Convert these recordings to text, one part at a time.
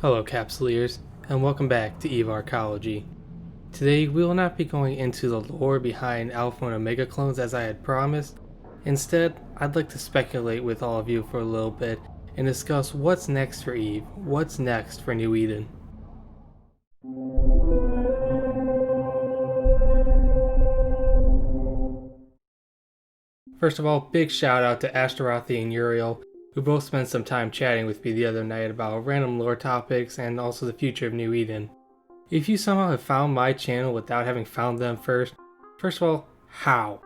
Hello Capsuleers, and welcome back to EVE Archaeology. Today we will not be going into the lore behind Alpha and Omega clones as I had promised. Instead, I'd like to speculate with all of you for a little bit and discuss what's next for EVE, what's next for New Eden. First of all, big shout out to Ashterothi and Uriel, who both spent some time chatting with me the other night about random lore topics and also the future of New Eden. If you somehow have found my channel without having found them first of all, how?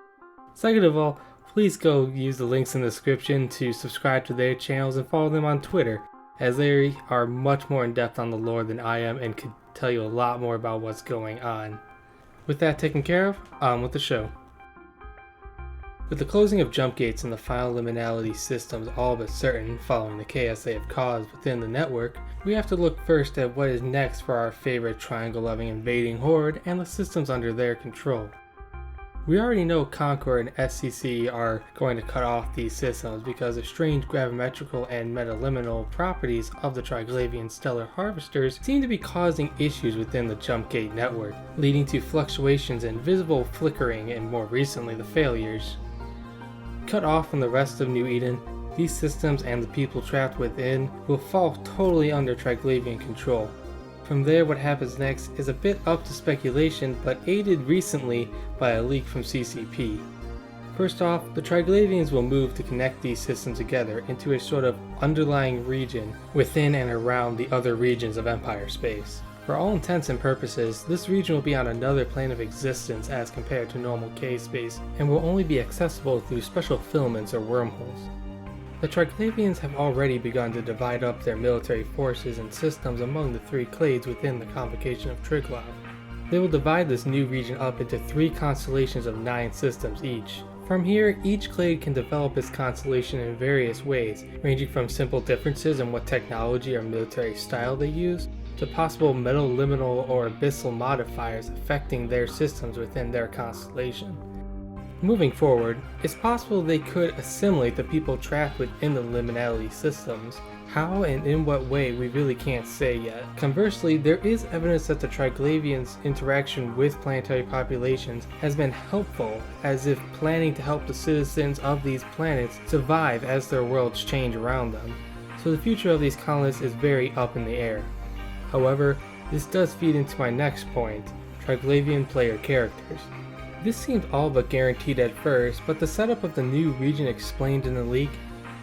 Second of all, please go use the links in the description to subscribe to their channels and follow them on Twitter, as they are much more in depth on the lore than I am and could tell you a lot more about what's going on. With that taken care of, on with the show. With the closing of jump gates and the final liminality systems all but certain following the chaos they have caused within the network, we have to look first at what is next for our favorite triangle-loving invading horde and the systems under their control. We already know Concord and SCC are going to cut off these systems because the strange gravimetrical and metaliminal properties of the Triglavian stellar harvesters seem to be causing issues within the jump gate network, leading to fluctuations and visible flickering and more recently the failures. Cut off from the rest of New Eden, these systems and the people trapped within will fall totally under Triglavian control. From there, what happens next is a bit up to speculation, but aided recently by a leak from CCP. First off, the Triglavians will move to connect these systems together into a sort of underlying region within and around the other regions of Empire space. For all intents and purposes, this region will be on another plane of existence as compared to normal K-space, and will only be accessible through special filaments or wormholes. The Triglavians have already begun to divide up their military forces and systems among the three clades within the convocation of Triglav. They will divide this new region up into 3 constellations of 9 systems each. From here, each clade can develop its constellation in various ways, ranging from simple differences in what technology or military style they use, to possible metaliminal or abyssal modifiers affecting their systems within their constellation. Moving forward, it's possible they could assimilate the people trapped within the liminality systems. How and in what way we really can't say yet. Conversely, there is evidence that the Triglavians' interaction with planetary populations has been helpful, as if planning to help the citizens of these planets survive as their worlds change around them. So the future of these colonists is very up in the air. However, this does feed into my next point, Triglavian player characters. This seemed all but guaranteed at first, but the setup of the new region explained in the leak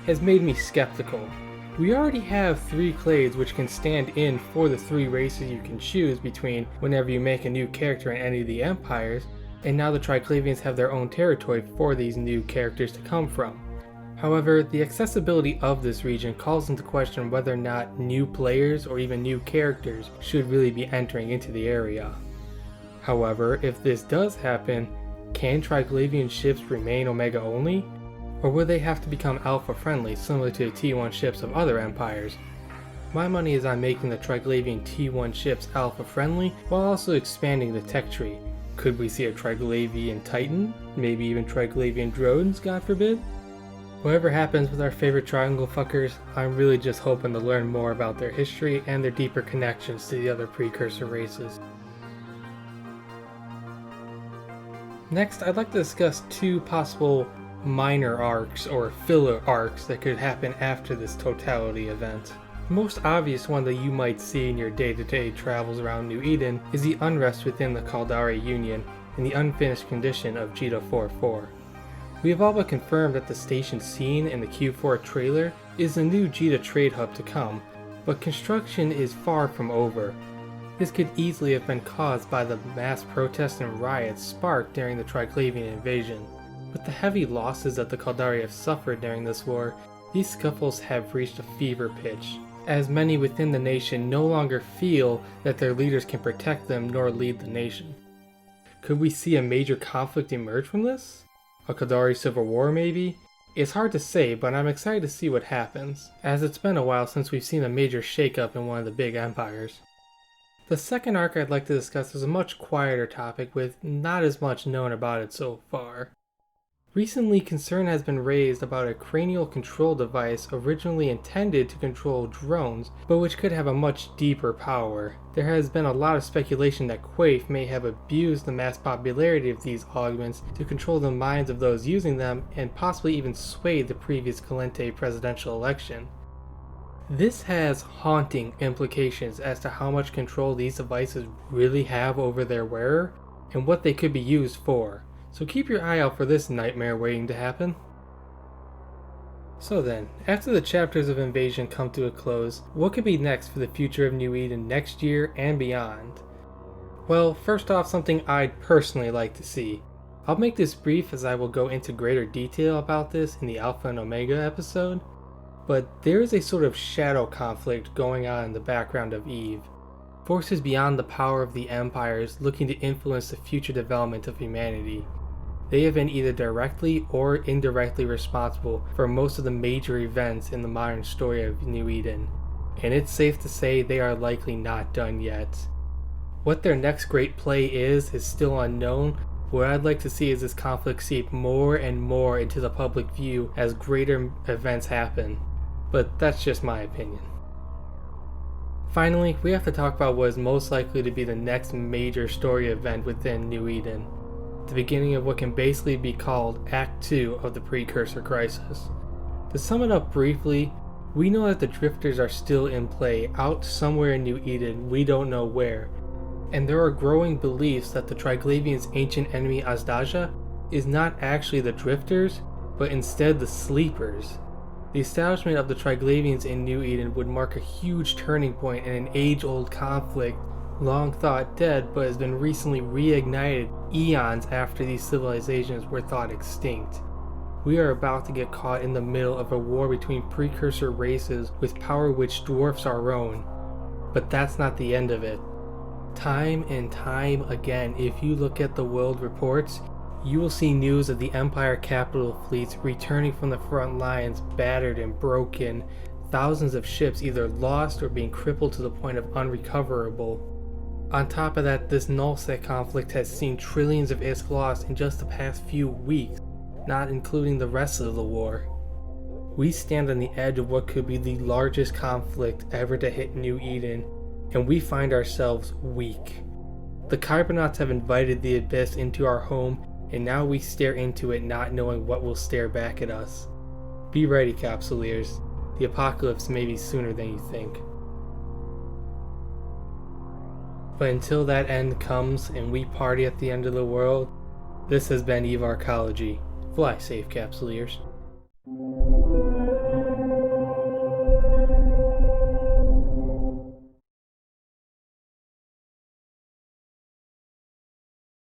has made me skeptical. We already have 3 clades which can stand in for the 3 races you can choose between whenever you make a new character in any of the empires, and now the Triglavians have their own territory for these new characters to come from. However, the accessibility of this region calls into question whether or not new players or even new characters should really be entering into the area. However, if this does happen, can Triglavian ships remain Omega only? Or will they have to become Alpha friendly similar to the T1 ships of other empires? My money is on making the Triglavian T1 ships Alpha friendly while also expanding the tech tree. Could we see a Triglavian Titan? Maybe even Triglavian drones, God forbid? Whatever happens with our favorite triangle fuckers, I'm really just hoping to learn more about their history and their deeper connections to the other precursor races. Next, I'd like to discuss 2 possible minor arcs or filler arcs that could happen after this Totality event. The most obvious one that you might see in your day-to-day travels around New Eden is the unrest within the Caldari Union and the unfinished condition of Jita 4-4. We have all but confirmed that the station seen in the Q4 trailer is the new Jita trade hub to come, but construction is far from over. This could easily have been caused by the mass protests and riots sparked during the Triglavian invasion. With the heavy losses that the Caldari have suffered during this war, these scuffles have reached a fever pitch, as many within the nation no longer feel that their leaders can protect them nor lead the nation. Could we see a major conflict emerge from this? A Caldari civil war maybe? It's hard to say, but I'm excited to see what happens, as it's been a while since we've seen a major shakeup in one of the big empires. The second arc I'd like to discuss is a much quieter topic with not as much known about it so far. Recently, concern has been raised about a cranial control device originally intended to control drones, but which could have a much deeper power. There has been a lot of speculation that Quaife may have abused the mass popularity of these augments to control the minds of those using them and possibly even sway the previous Calente presidential election. This has haunting implications as to how much control these devices really have over their wearer and what they could be used for. So keep your eye out for this nightmare waiting to happen. So then, after the chapters of Invasion come to a close, what could be next for the future of New Eden next year and beyond? Well, first off, something I'd personally like to see. I'll make this brief as I will go into greater detail about this in the Alpha and Omega episode, but there is a sort of shadow conflict going on in the background of Eve. Forces beyond the power of the empires looking to influence the future development of humanity. They have been either directly or indirectly responsible for most of the major events in the modern story of New Eden, and it's safe to say they are likely not done yet. What their next great play is still unknown. What I'd like to see is this conflict seep more and more into the public view as greater events happen, but that's just my opinion. Finally, we have to talk about what is most likely to be the next major story event within New Eden. The beginning of what can basically be called Act 2 of the Precursor Crisis. To sum it up briefly, we know that the Drifters are still in play out somewhere in New Eden, we don't know where, and there are growing beliefs that the Triglavians' ancient enemy Azdaja is not actually the Drifters, but instead the Sleepers. The establishment of the Triglavians in New Eden would mark a huge turning point in an age-old conflict long thought dead but has been recently reignited eons after these civilizations were thought extinct. We are about to get caught in the middle of a war between precursor races with power which dwarfs our own. But that's not the end of it. Time and time again, if you look at the world reports, you will see news of the Empire capital fleets returning from the front lines battered and broken, thousands of ships either lost or being crippled to the point of unrecoverable. On top of that, this nullsec conflict has seen trillions of ISK lost in just the past few weeks, not including the rest of the war. We stand on the edge of what could be the largest conflict ever to hit New Eden, and we find ourselves weak. The Cybernauts have invited the Abyss into our home, and now we stare into it not knowing what will stare back at us. Be ready, Capsuleers. The apocalypse may be sooner than you think. But until that end comes and we party at the end of the world, this has been Eve Arcology. Fly safe, Capsuleers.